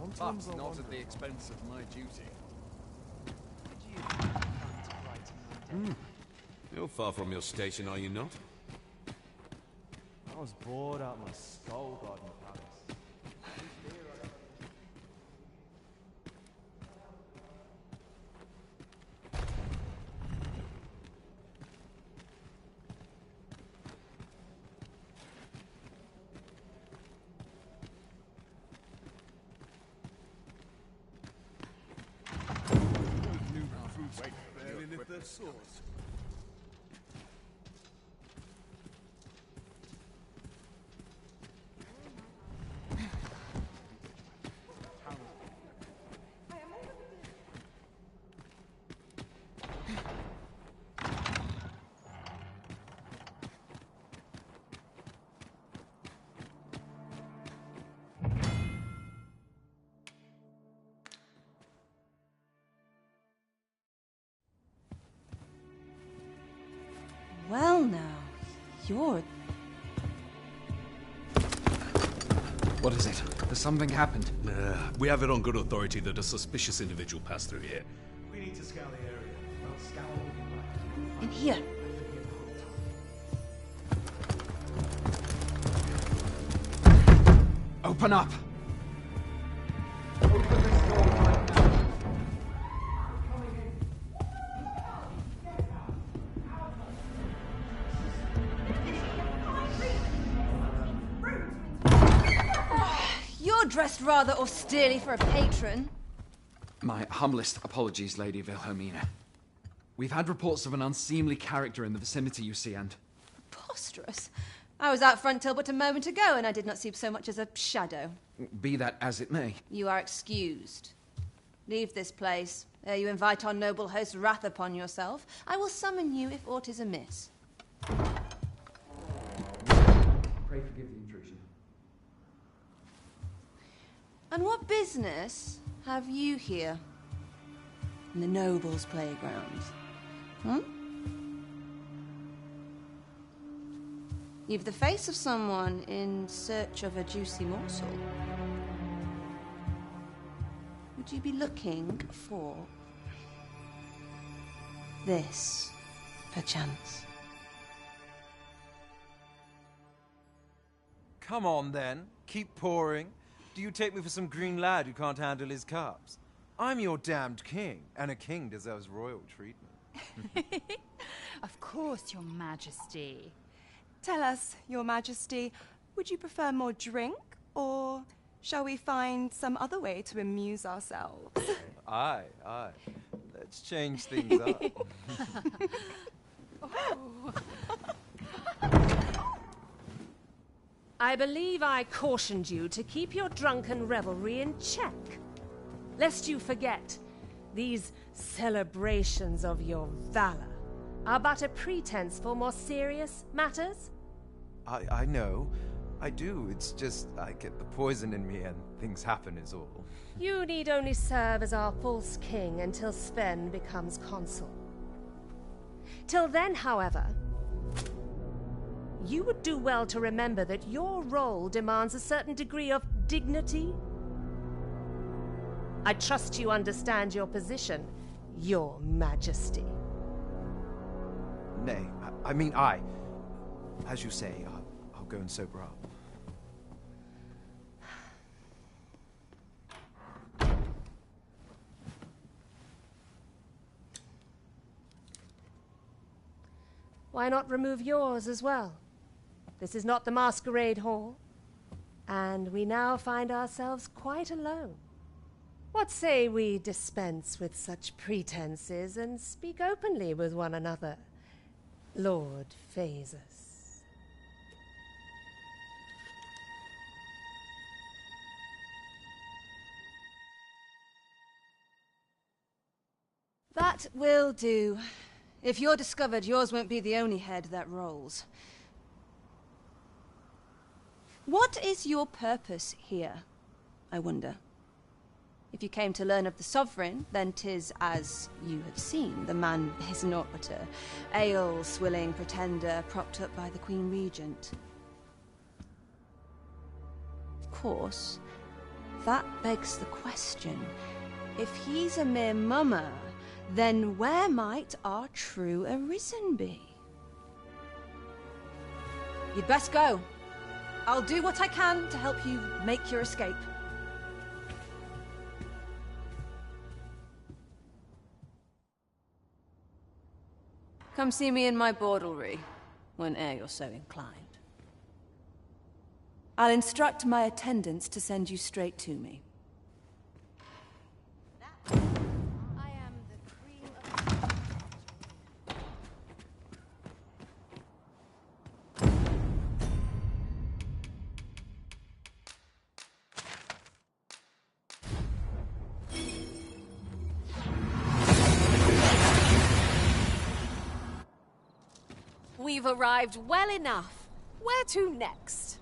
Sometimes but not at the expense of my duty. You're far from your station, are you not? I was bored out my Skull Garden Palace. Source. Well now, you're... What is it? Has something happened? We have it on good authority that a suspicious individual passed through here. We need to scour the area. Well, scour will be right. in here. Open up! You're dressed rather austerely for a patron. My humblest apologies, Lady Wilhelmina. We've had reports of an unseemly character in the vicinity, you see, and... Preposterous. I was out front till but a moment ago, and I did not see so much as a shadow. Be that as it may. You are excused. Leave this place, ere you invite our noble host's wrath upon yourself. I will summon you if aught is amiss. Pray forgive the intrusion. And what business have you here? In the nobles' playground? You've the face of someone in search of a juicy morsel. Would you be looking for this, perchance? Come on, then. Keep pouring. Do you take me for some green lad who can't handle his cups? I'm your damned king, and a king deserves royal treatment. Of course, Your Majesty. Tell us, Your Majesty, would you prefer more drink, or shall we find some other way to amuse ourselves? Aye. Let's change things up. I believe I cautioned you to keep your drunken revelry in check, lest you forget these celebrations of your valor are but a pretense for more serious matters. I know. I do. It's just I get the poison in me and things happen is all. You need only serve as our false king until Sven becomes consul. Till then, however, you would do well to remember that your role demands a certain degree of dignity. I trust you understand your position, Your Majesty. Nay, as you say, I'll go and sober up. Why not remove yours as well? This is not the masquerade hall, and we now find ourselves quite alone. What say we dispense with such pretenses and speak openly with one another, Lord Phaesus? That will do. If you're discovered, yours won't be the only head that rolls. What is your purpose here, I wonder? If you came to learn of the Sovereign, then 'tis as you have seen. The man is naught but a ale-swilling pretender propped up by the Queen Regent. Of course, That begs the question. If he's a mere mummer, then where might our true Arisen be? You'd best go. I'll do what I can to help you make your escape. Come see me in my bordlery, whene'er you're so inclined. I'll instruct my attendants to send you straight to me. I am the cream of... We've arrived well enough. Where to next?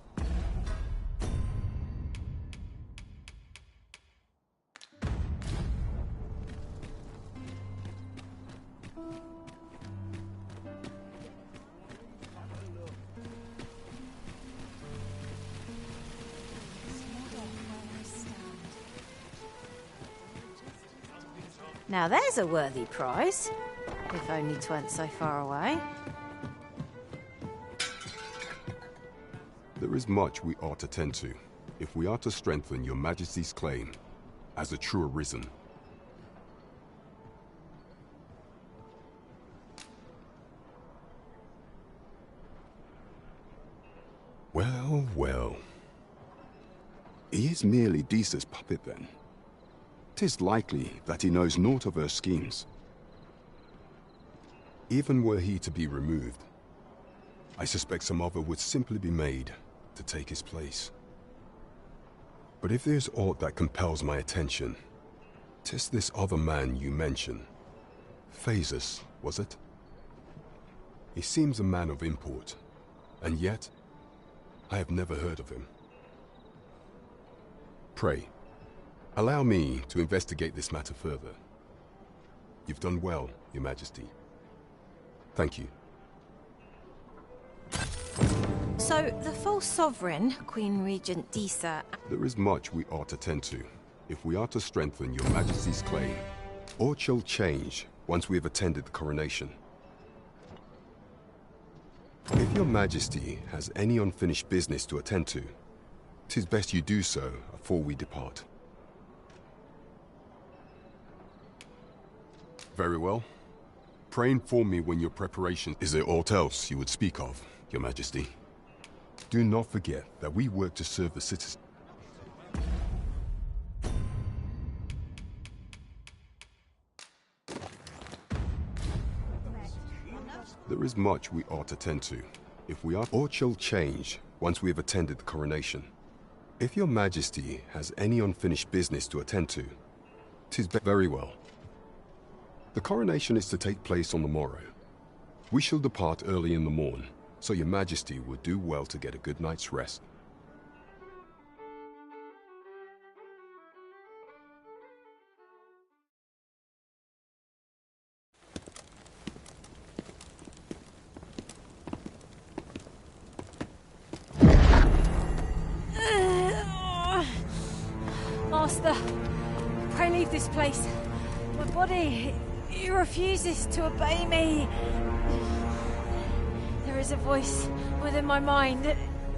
Now there's a worthy prize, if only 'tweren't so far away. There is much we ought to tend to, if we are to strengthen your Majesty's claim as a true Arisen. Well, well. He is merely Disa's puppet then. 'Tis likely that he knows naught of her schemes. Even were he to be removed, I suspect some other would simply be made to take his place. But if there's aught that compels my attention, 'tis this other man you mention. Phases, was it? He seems a man of import, and yet I have never heard of him. Pray, allow me to investigate this matter further. You've done well, Your Majesty. Thank you. So, the false sovereign, Queen Regent Disa... There is much we ought to tend to, if we are to strengthen Your Majesty's claim. Aught shall change once we have attended the coronation. If Your Majesty has any unfinished business to attend to, 'tis best you do so before we depart. Very well. Pray inform me when your preparation... Is there aught else you would speak of, Your Majesty? Do not forget that we work to serve the citizens. There is much we ought to tend to, if we are... Aught shall change once we have attended the coronation. If Your Majesty has any unfinished business to attend to, 'tis very well. The coronation is to take place on the morrow. We shall depart early in the morn, so Your Majesty would do well to get a good night's rest. Master, pray leave this place. My body, it refuses to obey me. There is a voice within my mind.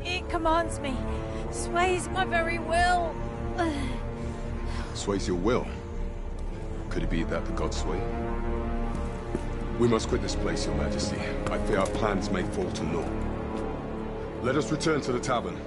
It commands me, sways my very will. Sways your will? Could it be that the gods sway? We must quit this place, Your Majesty. I fear our plans may fall to naught. Let us return to the tavern.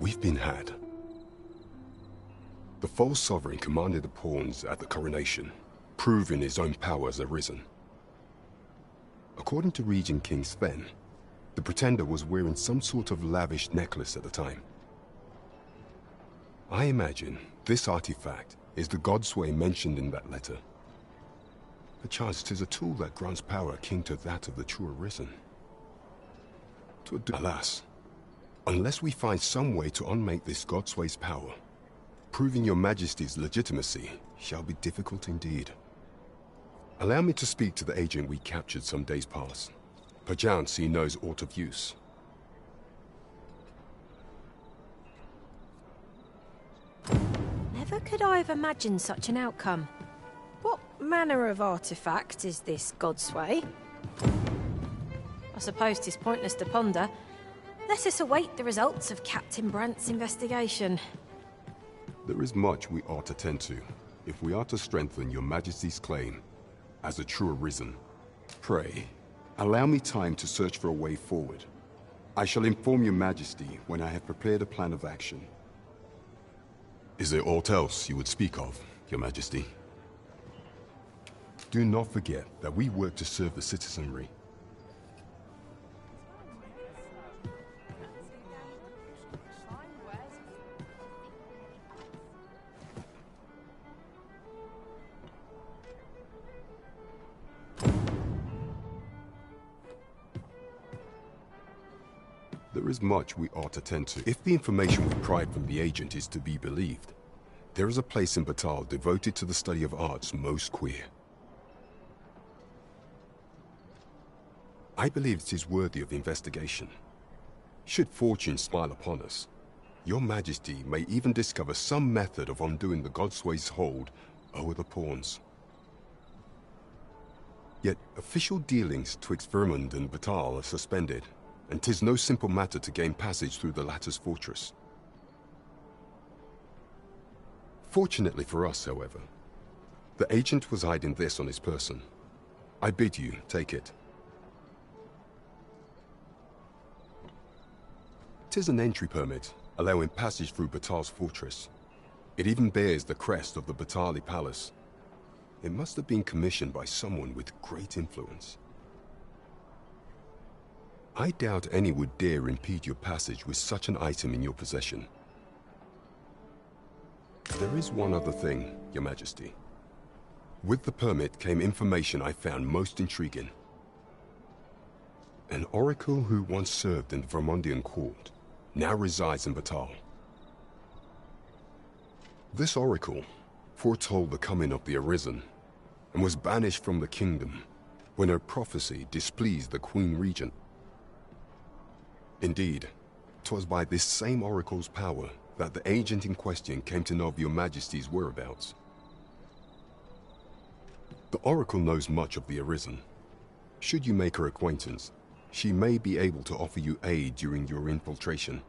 We've been had. The false sovereign commanded the pawns at the coronation, proving his own power as Arisen. According to Regent King Sven, the pretender was wearing some sort of lavish necklace at the time. I imagine this artifact is the Godsway mentioned in that letter. Perchance 'tis a tool that grants power akin to that of the true Arisen. Alas, unless we find some way to unmake this Godsway's power, proving your Majesty's legitimacy shall be difficult indeed. Allow me to speak to the agent we captured some days past. Perchance he knows aught of use. Never could I have imagined such an outcome. What manner of artifact is this Godsway? I suppose 'tis pointless to ponder. Let us await the results of Captain Brandt's investigation. There is much we ought to tend to, if we are to strengthen your Majesty's claim as a true Arisen. Pray, allow me time to search for a way forward. I shall inform your Majesty when I have prepared a plan of action. Is there aught else you would speak of, your Majesty? Do not forget that we work to serve the citizenry. There is much we ought to tend to. If the information we pried from the agent is to be believed, there is a place in Battahl devoted to the study of arts most queer. I believe it is worthy of investigation. Should fortune smile upon us, your Majesty may even discover some method of undoing the Godsway's hold over the pawns. Yet official dealings twixt Vermund and Battahl are suspended, and 'tis no simple matter to gain passage through the latter's fortress. Fortunately for us, however, the agent was hiding this on his person. I bid you take it. 'Tis an entry permit, allowing passage through Battahl's fortress. It even bears the crest of the Battahli Palace. It must have been commissioned by someone with great influence. I doubt any would dare impede your passage with such an item in your possession. There is one other thing, your Majesty. With the permit came information I found most intriguing. An oracle who once served in the Vermundian court now resides in Battahl. This oracle foretold the coming of the Arisen and was banished from the kingdom when her prophecy displeased the Queen Regent. Indeed, 'twas by this same oracle's power that the agent in question came to know of your Majesty's whereabouts. The oracle knows much of the Arisen. Should you make her acquaintance, she may be able to offer you aid during your infiltration.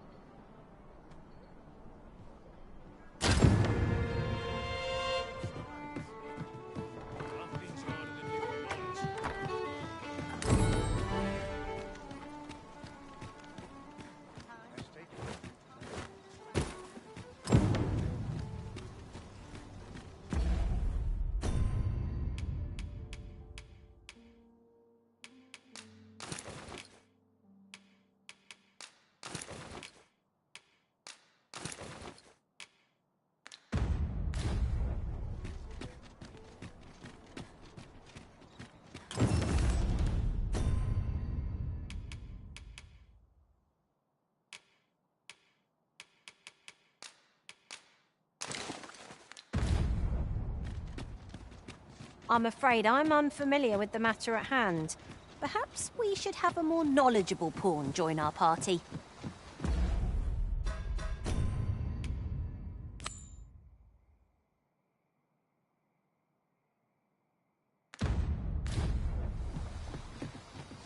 I'm afraid I'm unfamiliar with the matter at hand. Perhaps we should have a more knowledgeable pawn join our party.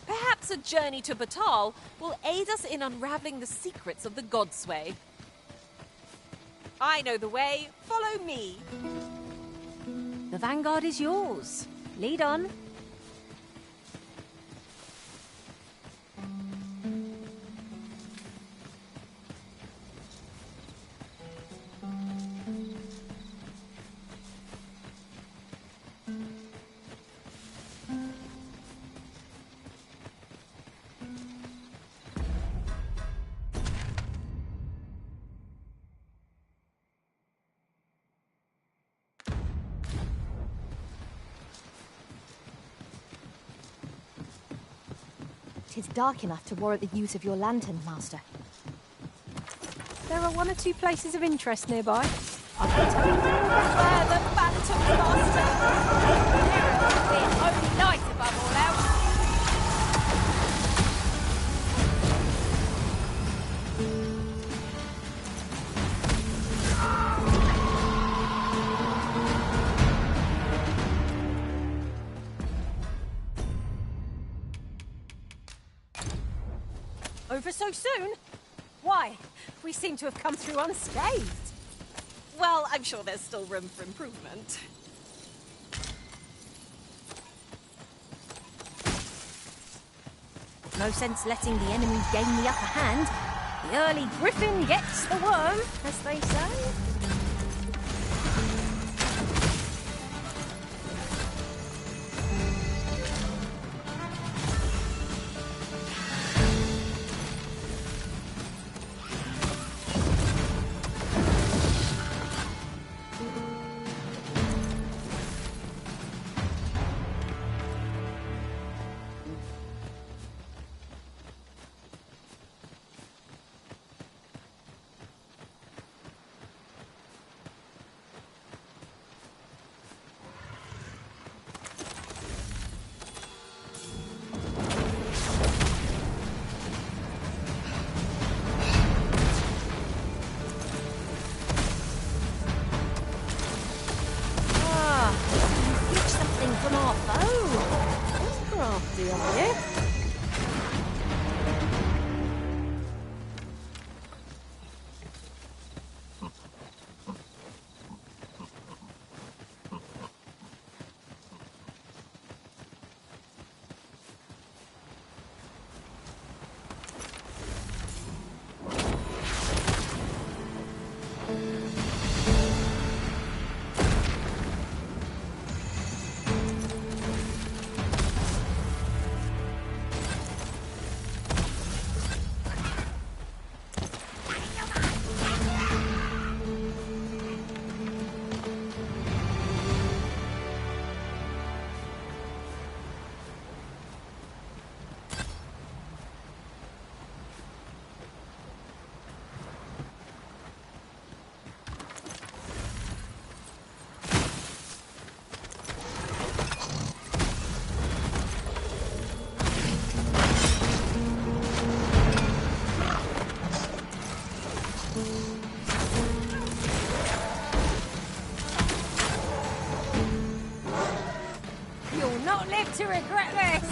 Perhaps a journey to Battahl will aid us in unraveling the secrets of the Godsway. I know the way. Follow me. The vanguard is yours. Lead on. 'Tis dark enough to warrant the use of your lantern, Master. There are one or two places of interest nearby. I can tell you Where the Phantom Master? There will be only light above all else. over so soon. Why? We seem to have come through unscathed. Well, I'm sure there's still room for improvement. No sense letting the enemy gain the upper hand. The early griffin gets the worm, as they say. To regret this.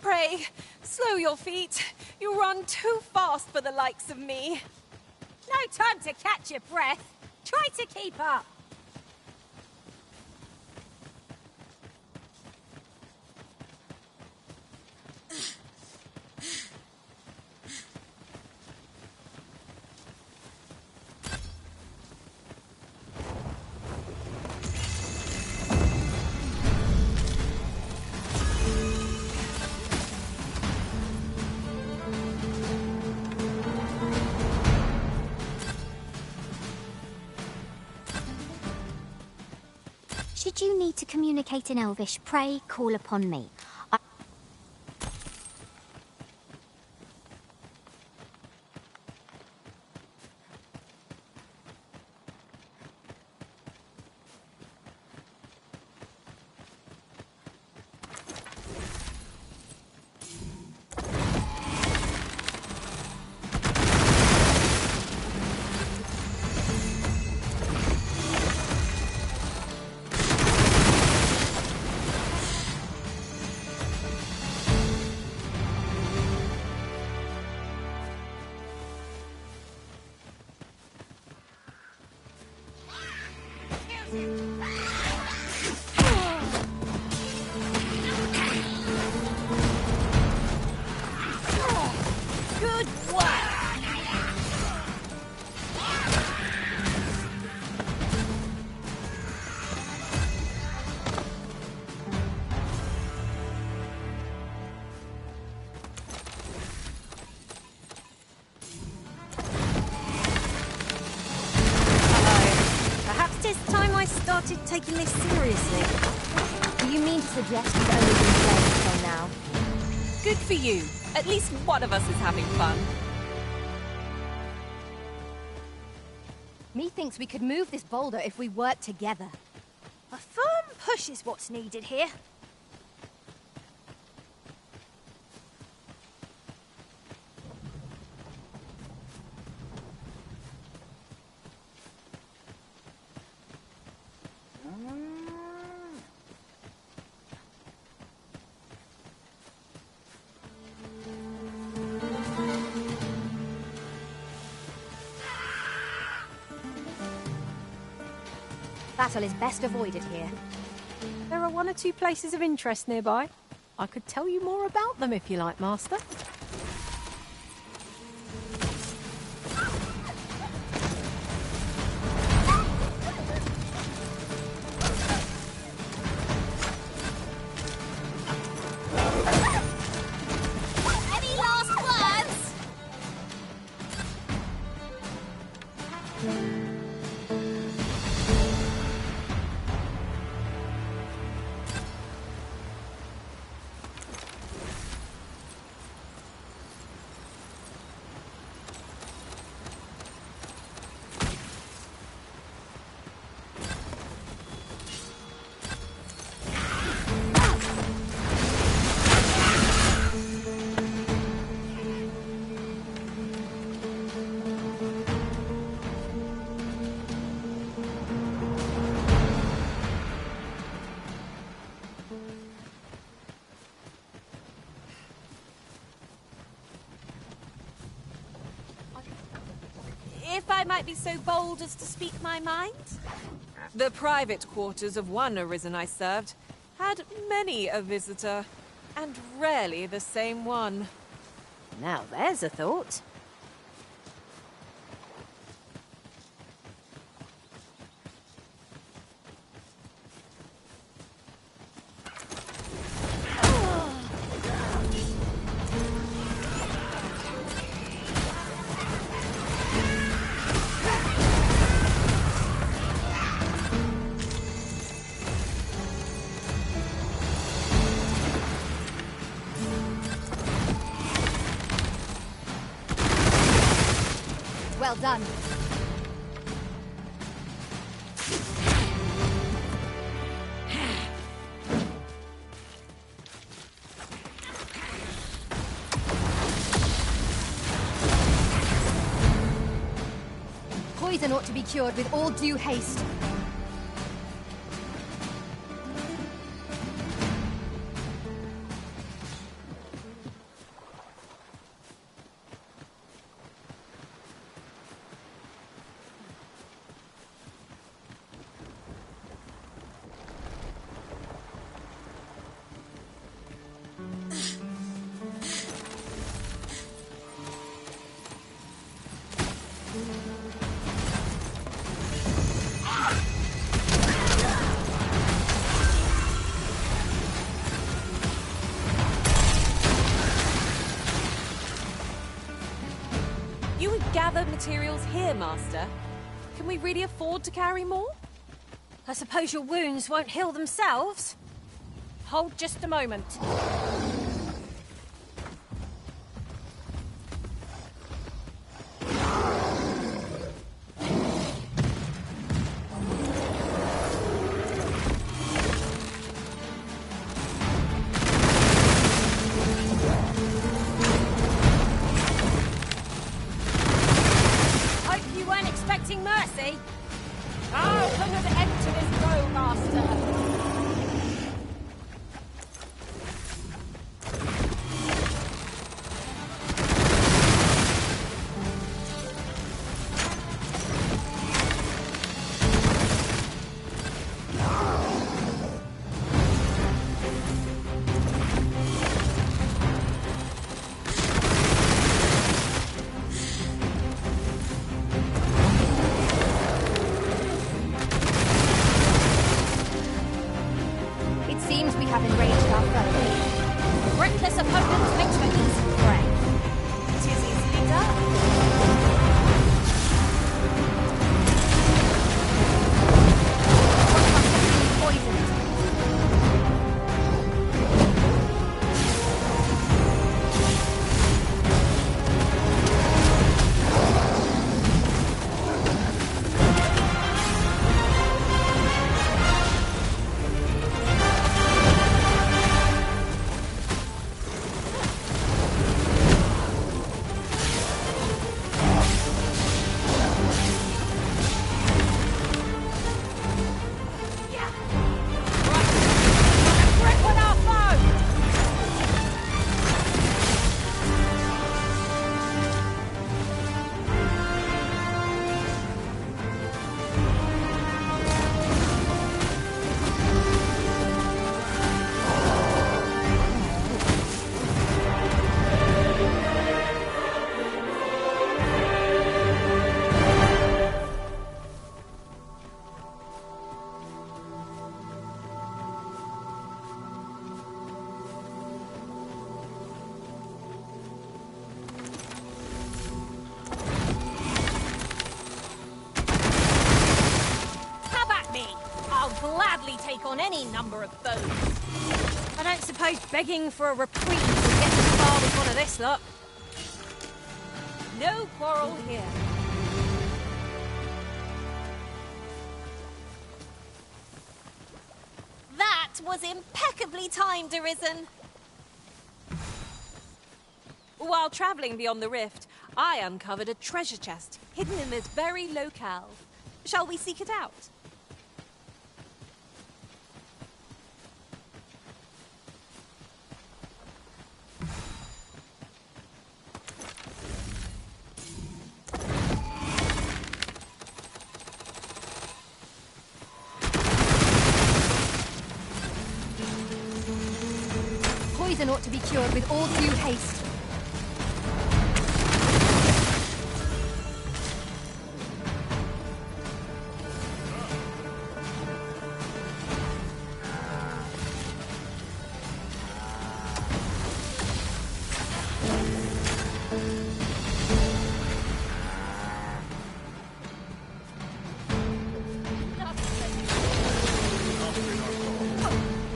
Pray, slow your feet. You run too fast for the likes of me. No time to catch your breath. Try to keep up. Should you need to communicate in Elvish, pray call upon me. Good work! started taking this seriously. Do you mean to suggest you've only been playing until now? Good for you. At least one of us is having fun. Methinks we could move this boulder if we work together. A firm push is what's needed here. Battle is best avoided here. There are one or two places of interest nearby. I could tell you more about them if you like, Master. Any last words? If I might be so bold as to speak my mind? The private quarters of one Arisen I served had many a visitor, and rarely the same one. Now there's a thought. Well done. Poison ought to be cured with all due haste. You would gather materials here, Master. Can we really afford to carry more? I suppose your wounds won't heal themselves? Hold just a moment. Hope you weren't expecting mercy. I'll put an end to this row, Master. It seems we have enraged our foe. Reckless opponent makes for easy prey. 'Tis easily done. take on any number of foes. I don't suppose begging for a reprieve will get as far with one of this lot. No quarrel here. That was impeccably timed, Arisen. While travelling beyond the rift, I uncovered a treasure chest hidden in this very locale. Shall we seek it out? Poison ought to be cured with all due haste.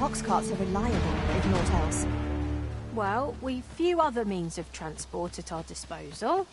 Ox carts are reliable, if naught else. Well, we've few other means of transport at our disposal.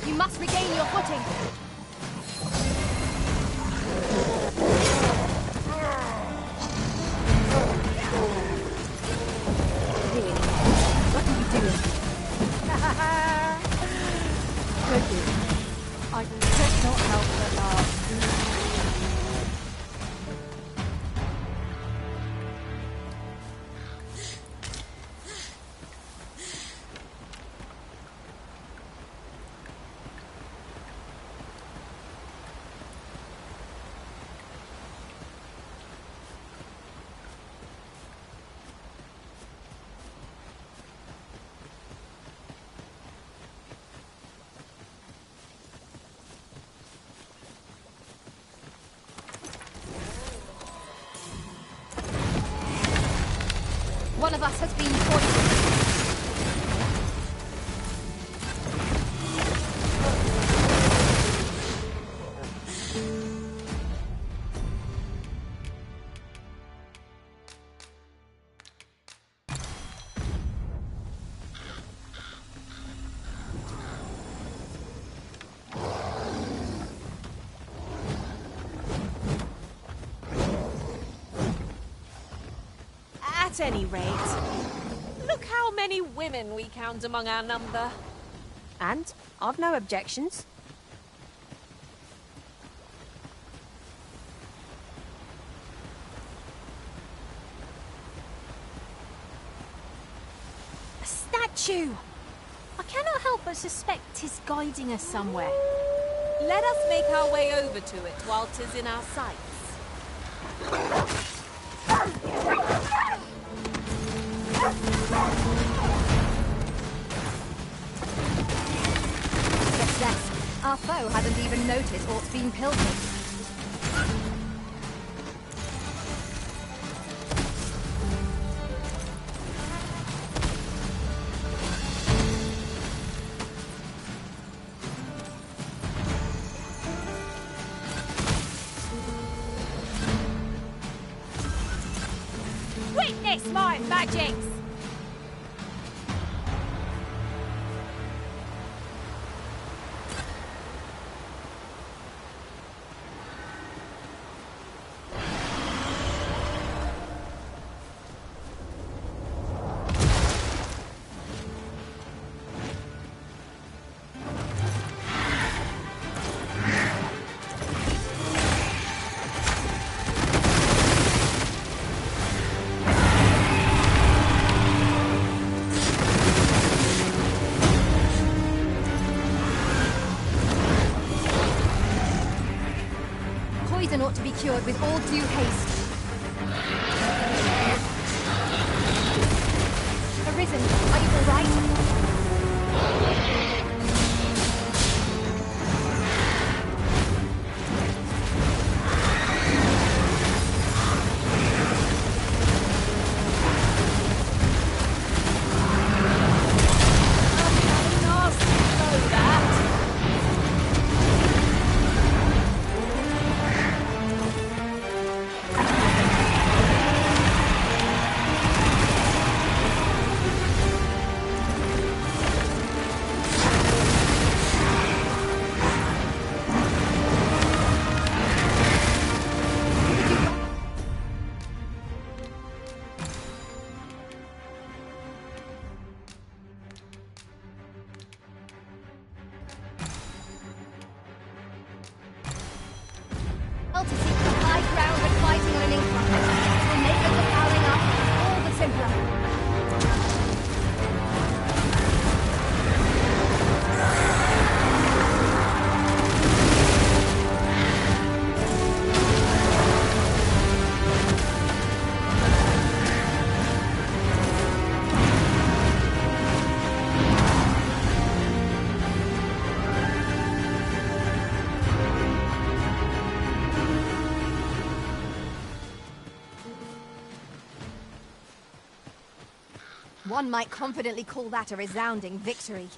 You must regain your footing. Really? What are you doing? Goodness. I could not help but laugh. One of us has been poisoned. At any rate, look how many women we count among our number. And I've no objections. A statue! I cannot help but suspect 'tis guiding us somewhere. Let us make our way over to it while 'tis in our sights. Success. Our foe hasn't even noticed aught's been pilfered. Witness my magics! poison ought to be cured with all due haste. Arisen, are you all right? To seek the high ground when fighting on an incline will make the fouling up all the simpler. One might confidently call that a resounding victory.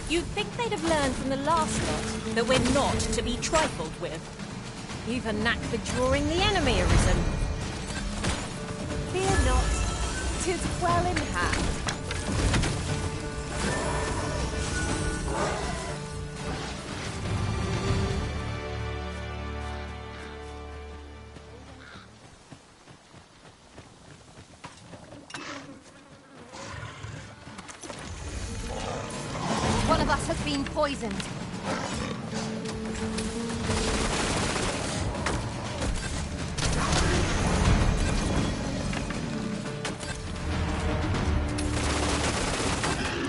You'd think they'd have learned from the last lot that we're not to be trifled with. You've a knack for drawing the enemy, Arisen. Fear not, 'tis well in hand. One of us has been poisoned.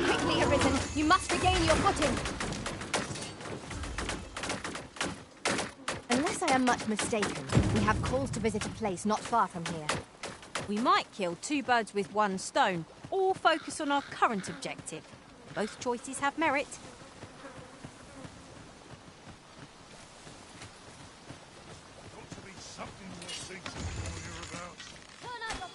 Quickly, Arisen! You must regain your footing! Unless I am much mistaken, we have cause to visit a place not far from here. We might kill two birds with one stone, or focus on our current objective. Both choices have merit. Got to be something more sensible hereabouts. Turn out your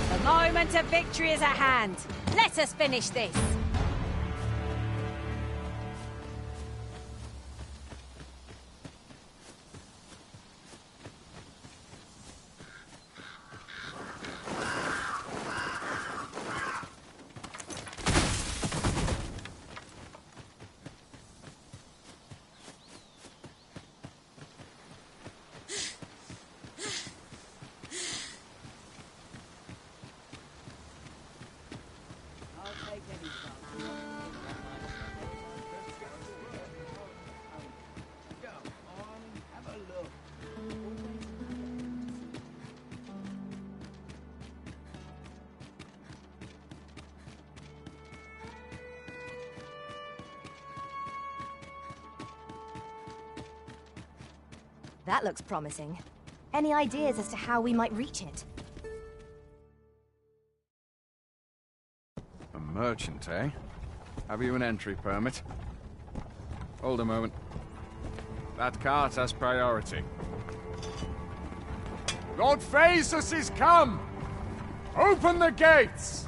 The moment of victory is at hand. Let us finish this. That looks promising. Any ideas as to how we might reach it? A merchant, eh? Have you an entry permit? Hold a moment. That cart has priority. Lord Phaesus is come! Open the gates!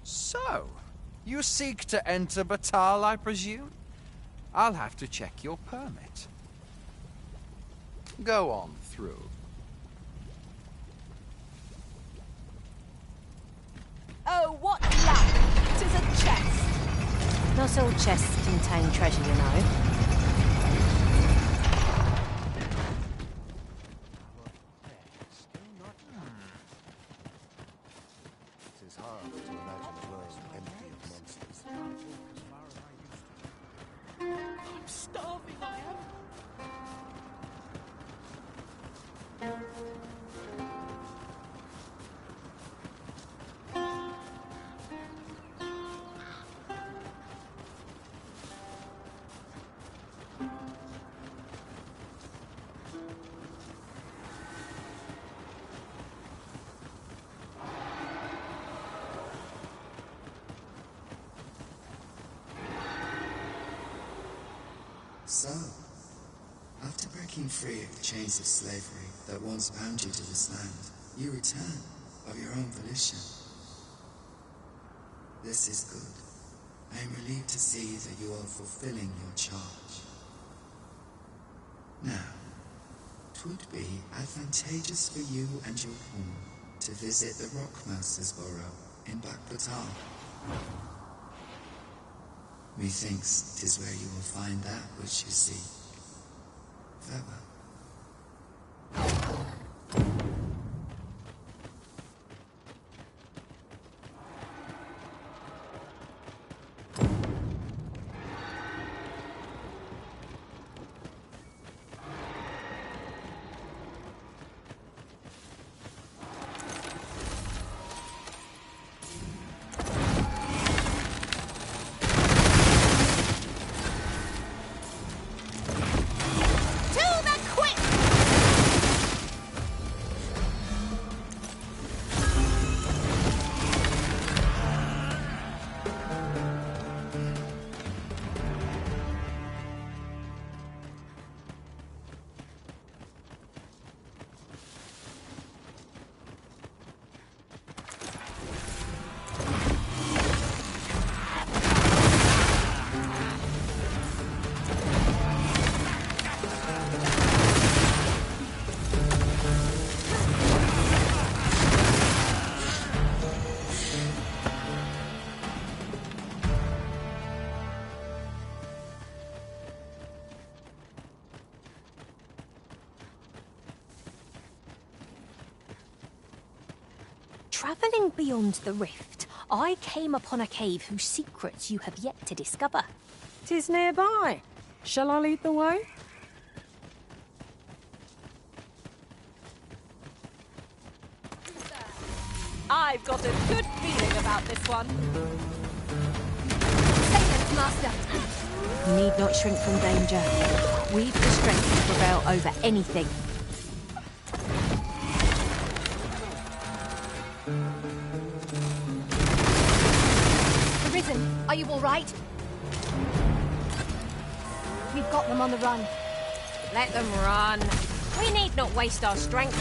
So, You seek to enter Batal, I presume? I'll have to check your permit. Go on through. Oh, what luck! 'Tis a chest. Not all chests contain treasure, you know. It is hard to imagine a world empty of monsters. I'm starving, I am. So, after breaking free of the chains of slavery that once bound you to this land, you return of your own volition. This is good. I am relieved to see that you are fulfilling your charge. Now, 'twould be advantageous for you and your pawn to visit the Rockmaster's Burrow in Backbatal. Methinks 'tis where you will find that which you seek. Farewell. Travelling beyond the rift, I came upon a cave whose secrets you have yet to discover. 'Tis nearby. Shall I lead the way? I've got a good feeling about this one. Statement, Master. You need not shrink from danger. We've the strength to prevail over anything. Arisen, are you all right? We've got them on the run. Let them run. We need not waste our strength.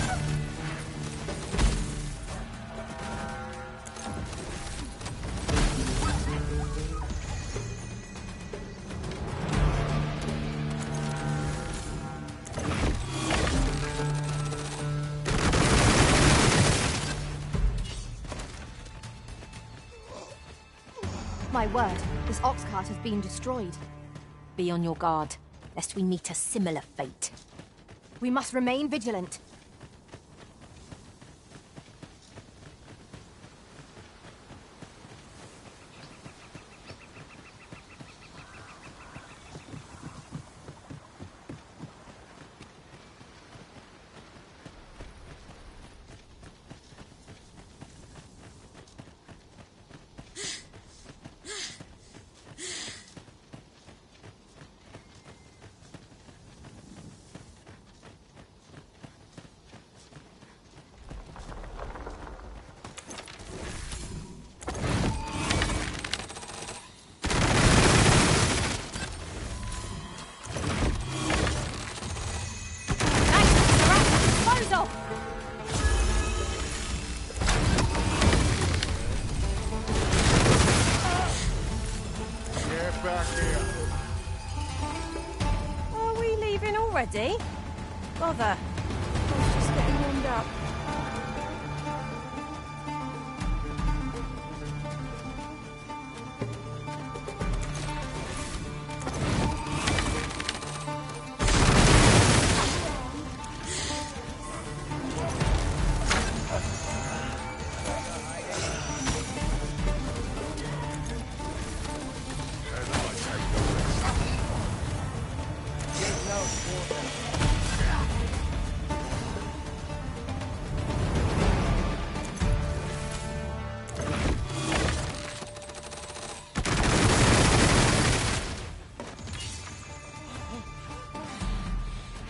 My word, this ox cart has been destroyed. Be on your guard, lest we meet a similar fate. We must remain vigilant. already? Bother. I was just getting warmed up.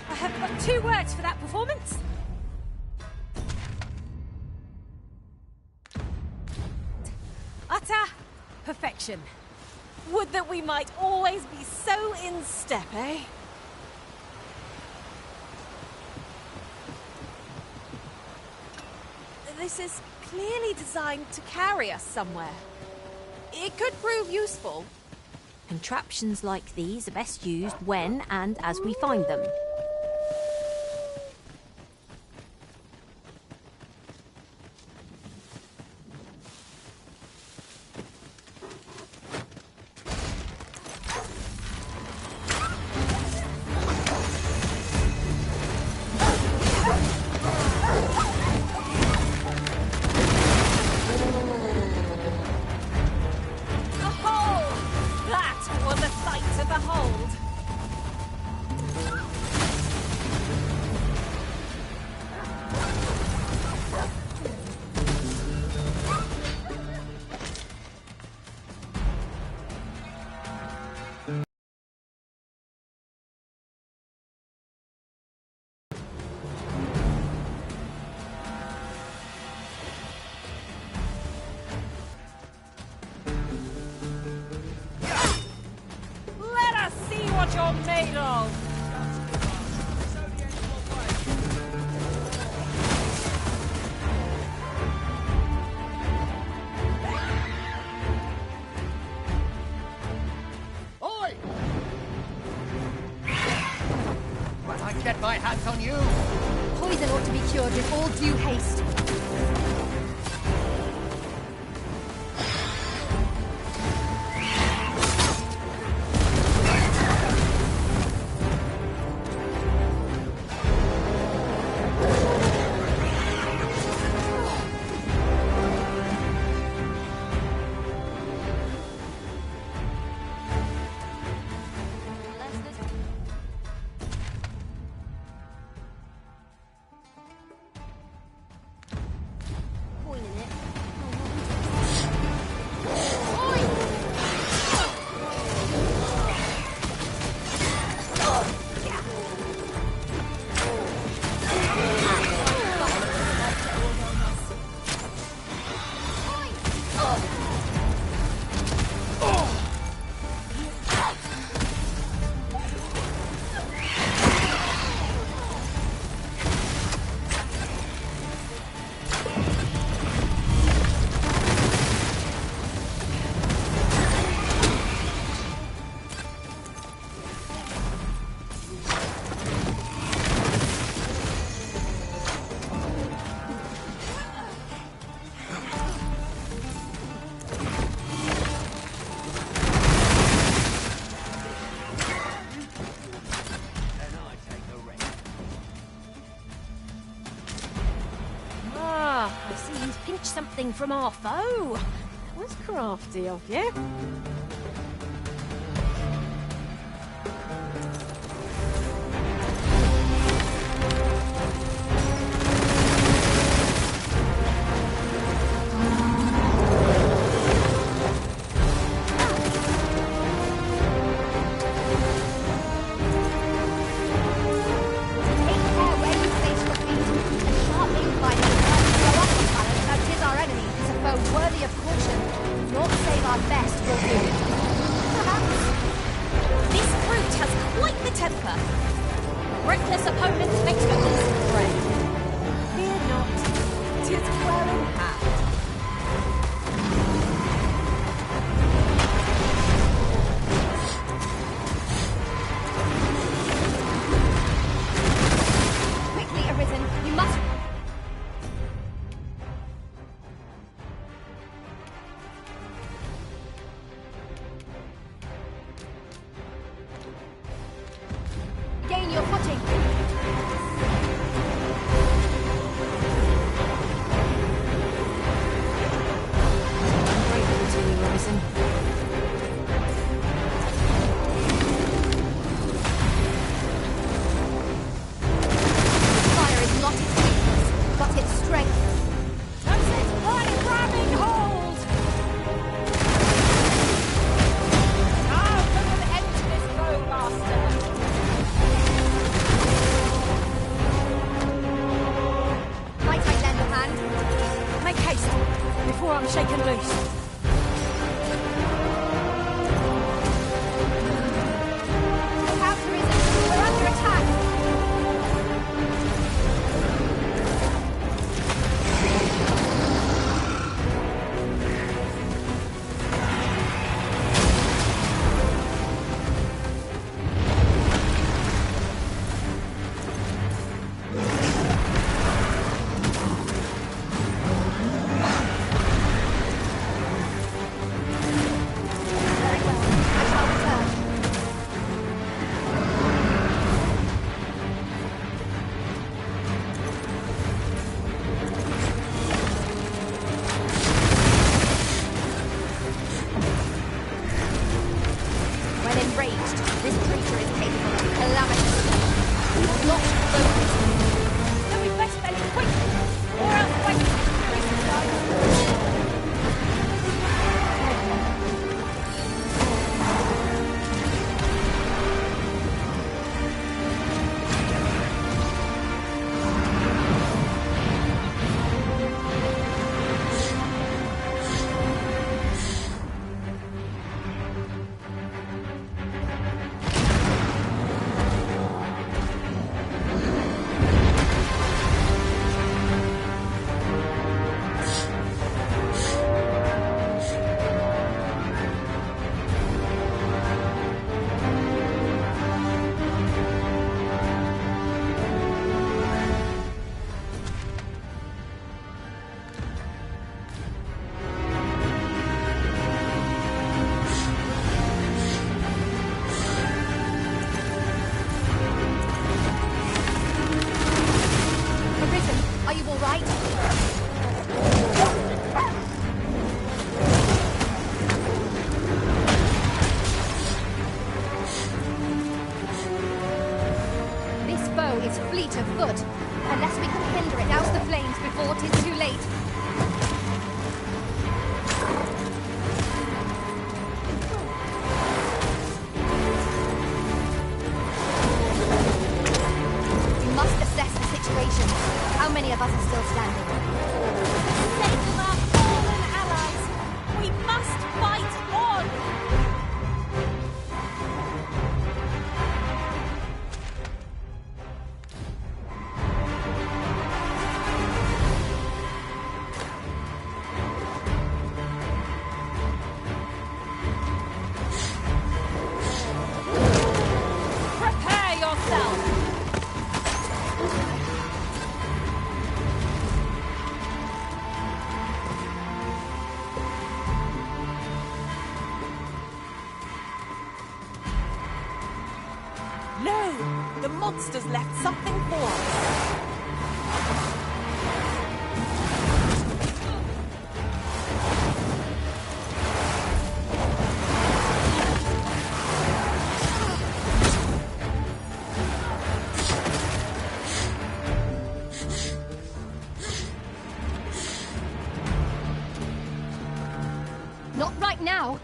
I have got 2 words for that performance. Utter perfection. Would that we might always be so in step, eh? This is clearly designed to carry us somewhere. It could prove useful. Contraptions like these are best used when and as we find them. Let us see what you're made of! Oi! When I get my hands on you! Poison ought to be cured with all due haste. I see you've pinched something from our foe. That was crafty of you. Worthy of caution. Not save our best for good. before I'm shaken loose. Look out, Arisen! We're under attack! The monsters left something for us. Not right now.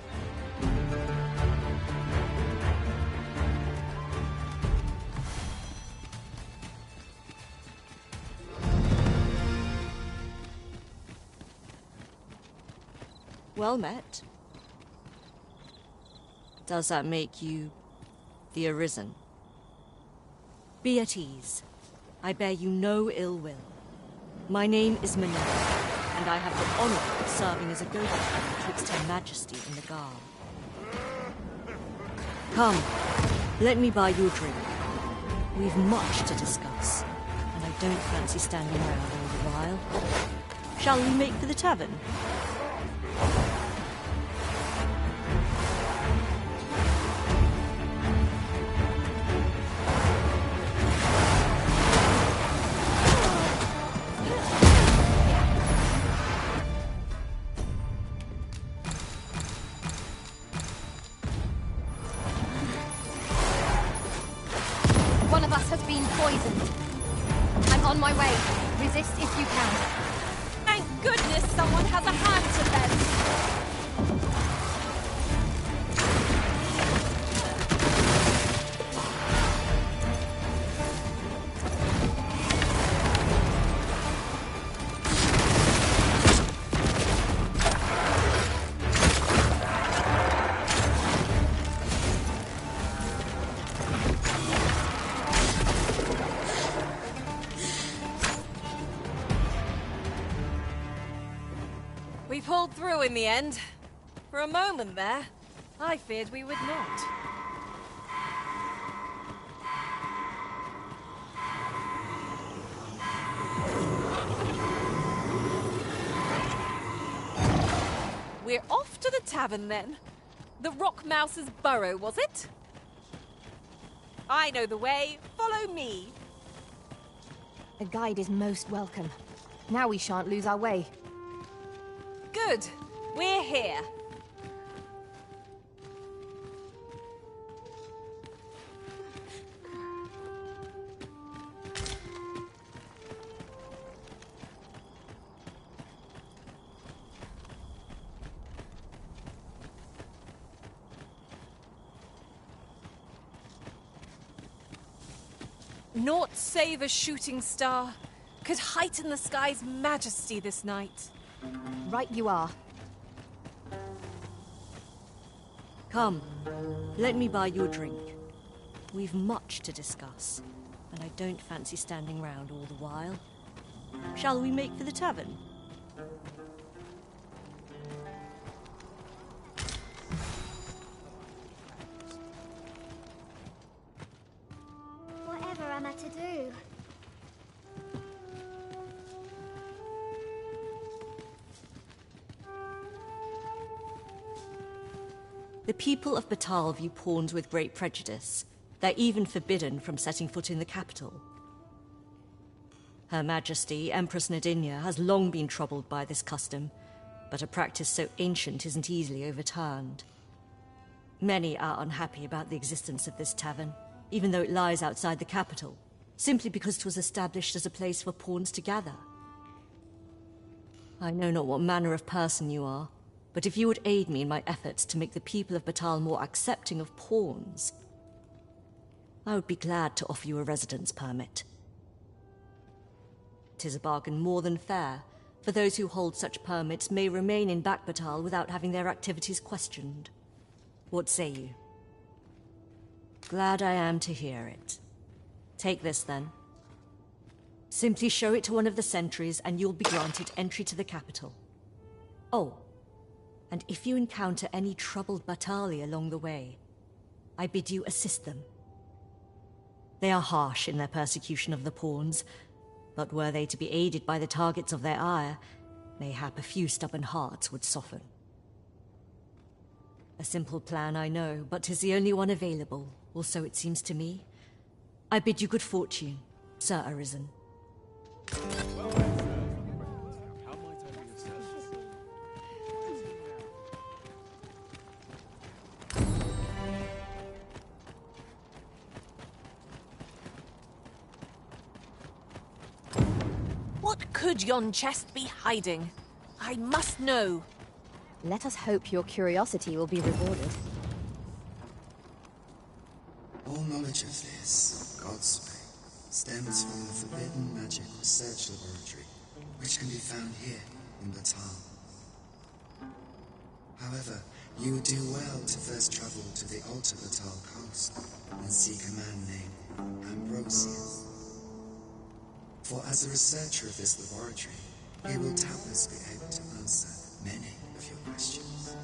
Well met. Does that make you the Arisen? Be at ease. I bear you no ill will. My name is Minerva, and I have the honor of serving as a go-between betwixt Her Majesty and the Guard. Come, let me buy you a drink. We've much to discuss, and I don't fancy standing around all the while. Shall we make for the tavern? One of us has been poisoned. I'm on my way. Resist if you can. Thank goodness someone has a hand to lend. We pulled through in the end. For a moment there, I feared we would not. We're off to the tavern then. The Rock Mouse's burrow, was it? I know the way. Follow me. A guide is most welcome. Now we shan't lose our way. Good. We're here. Naught save a shooting star could heighten the sky's majesty this night. Right you are. Come, let me buy you a drink. We've much to discuss, and I don't fancy standing round all the while. Shall we make for the tavern? Whatever am I to do? The people of Batal view pawns with great prejudice. They're even forbidden from setting foot in the capital. Her Majesty, Empress Nadinia, has long been troubled by this custom, but a practice so ancient isn't easily overturned. Many are unhappy about the existence of this tavern, even though it lies outside the capital, simply because it was established as a place for pawns to gather. I know not what manner of person you are, but if you would aid me in my efforts to make the people of Batal more accepting of pawns, I would be glad to offer you a residence permit. 'Tis a bargain more than fair, for those who hold such permits may remain in Batal without having their activities questioned. What say you? Glad I am to hear it. Take this, then. Simply show it to one of the sentries, and you'll be granted entry to the capital. Oh, and if you encounter any troubled Batali along the way, I bid you assist them. They are harsh in their persecution of the pawns, but were they to be aided by the targets of their ire, mayhap a few stubborn hearts would soften. A simple plan, I know, but 'tis the only one available, or so it seems to me. I bid you good fortune, Sir Arisen. What could yon chest be hiding? I must know. Let us hope your curiosity will be rewarded. All knowledge of this, God's way, stems from the forbidden magic research laboratory, which can be found here in Batal. However, you would do well to first travel to the Alta Batal coast and seek a man named Ambrosius. For as a researcher of this laboratory, he will doubtless be able to answer many of your questions.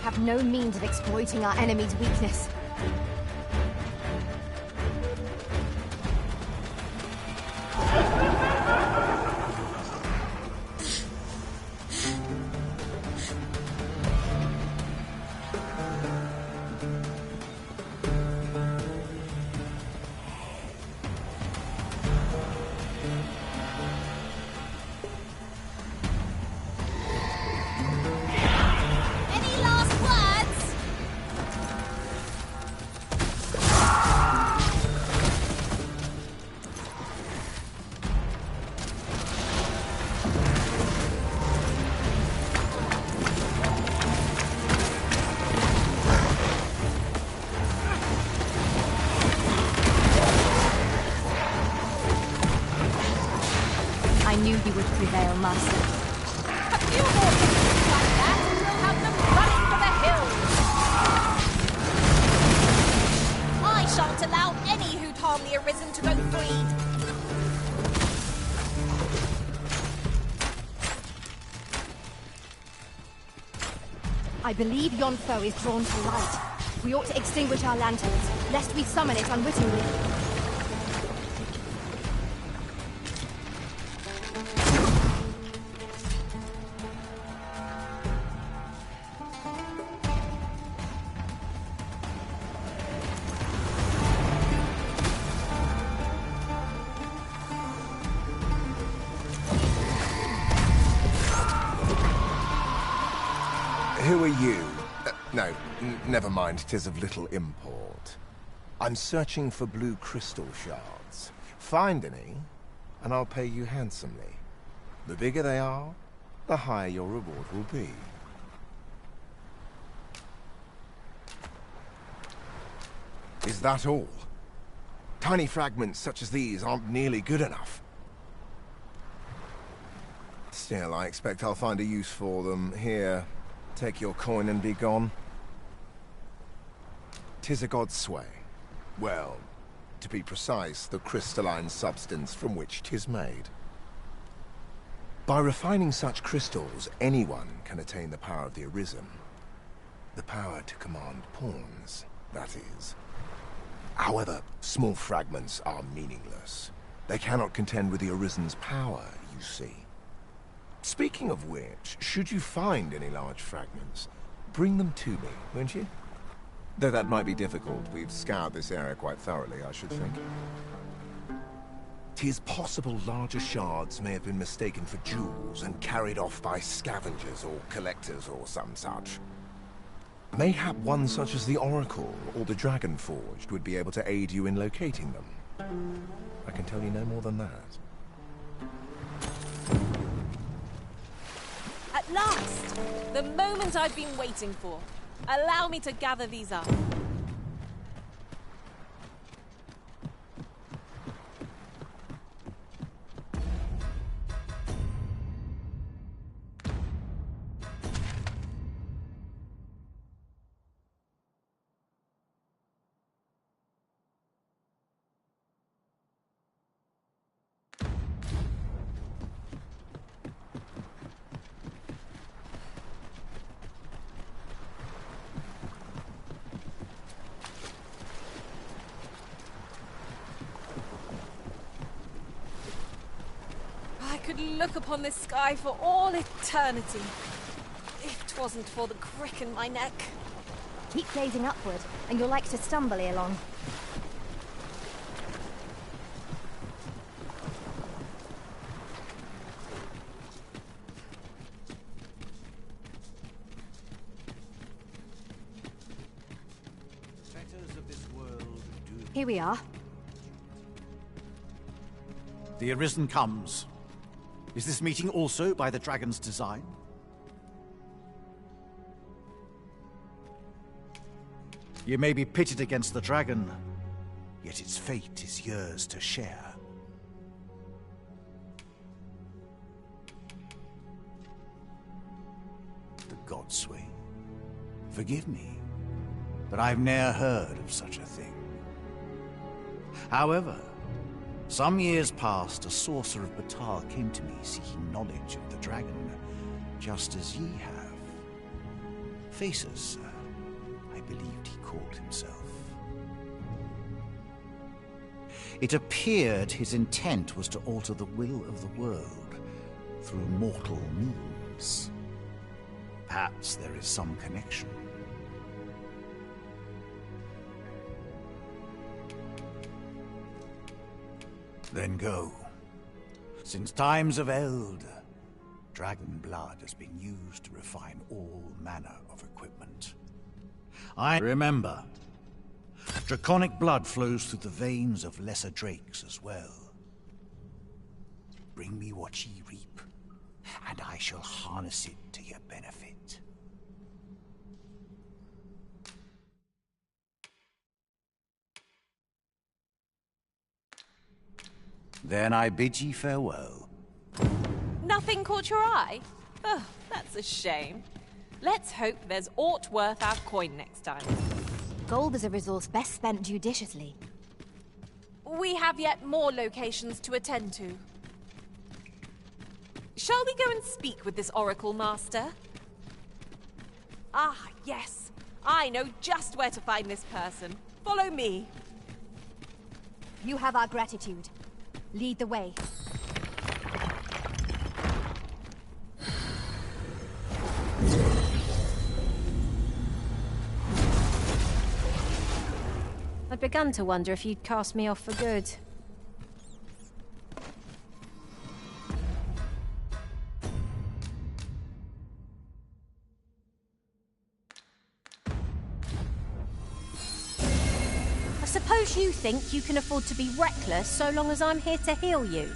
have no means of exploiting our enemy's weakness. Any last words? I knew you would prevail, Master. A few more things like that, and we'll have them running for the hills. I shan't allow any who'd harm the Arisen to go free. I believe yon foe is drawn to light. We ought to extinguish our lanterns, lest we summon it unwittingly. Who are you? No, never mind. 'Tis of little import. I'm searching for blue crystal shards. Find any, and I'll pay you handsomely. The bigger they are, the higher your reward will be. Is that all? Tiny fragments such as these aren't nearly good enough. Still, I expect I'll find a use for them. Here, take your coin and be gone. 'Tis a god's sway. Well, to be precise, the crystalline substance from which 'tis made. By refining such crystals, anyone can attain the power of the Arisen. The power to command pawns, that is. However, small fragments are meaningless. They cannot contend with the Arisen's power, you see. Speaking of which, should you find any large fragments, bring them to me, won't you? Though that might be difficult. We've scoured this area quite thoroughly, I should think. 'Tis possible larger shards may have been mistaken for jewels and carried off by scavengers or collectors or some such. Mayhap one such as the Oracle or the Dragon Forged would be able to aid you in locating them. I can tell you no more than that. At last! The moment I've been waiting for. Allow me to gather these up. I could look upon this sky for all eternity, if 'twasn't for the crick in my neck. Keep gazing upward, and you'll like to stumble ere long. Here we are. The Arisen comes. Is this meeting also by the Dragon's design? You may be pitted against the Dragon, yet its fate is yours to share. The Godsway. Forgive me, but I've ne'er heard of such a thing. However, some years past, a sorcerer of Batar came to me seeking knowledge of the dragon, just as ye have. faces, I believed he called himself. It appeared his intent was to alter the will of the world through mortal means. Perhaps there is some connection. Then go. Since times of eld, dragon blood has been used to refine all manner of equipment. I remember, draconic blood flows through the veins of lesser drakes as well. Bring me what ye reap, and I shall harness it to your benefit. Then I bid ye farewell. Nothing caught your eye? Oh, that's a shame. Let's hope there's aught worth our coin next time. Gold is a resource best spent judiciously. We have yet more locations to attend to. Shall we go and speak with this Oracle Master? Ah, yes. I know just where to find this person. Follow me. You have our gratitude. Lead the way. I'd begun to wonder if you'd cast me off for good. I suppose you think you can afford to be reckless so long as I'm here to heal you.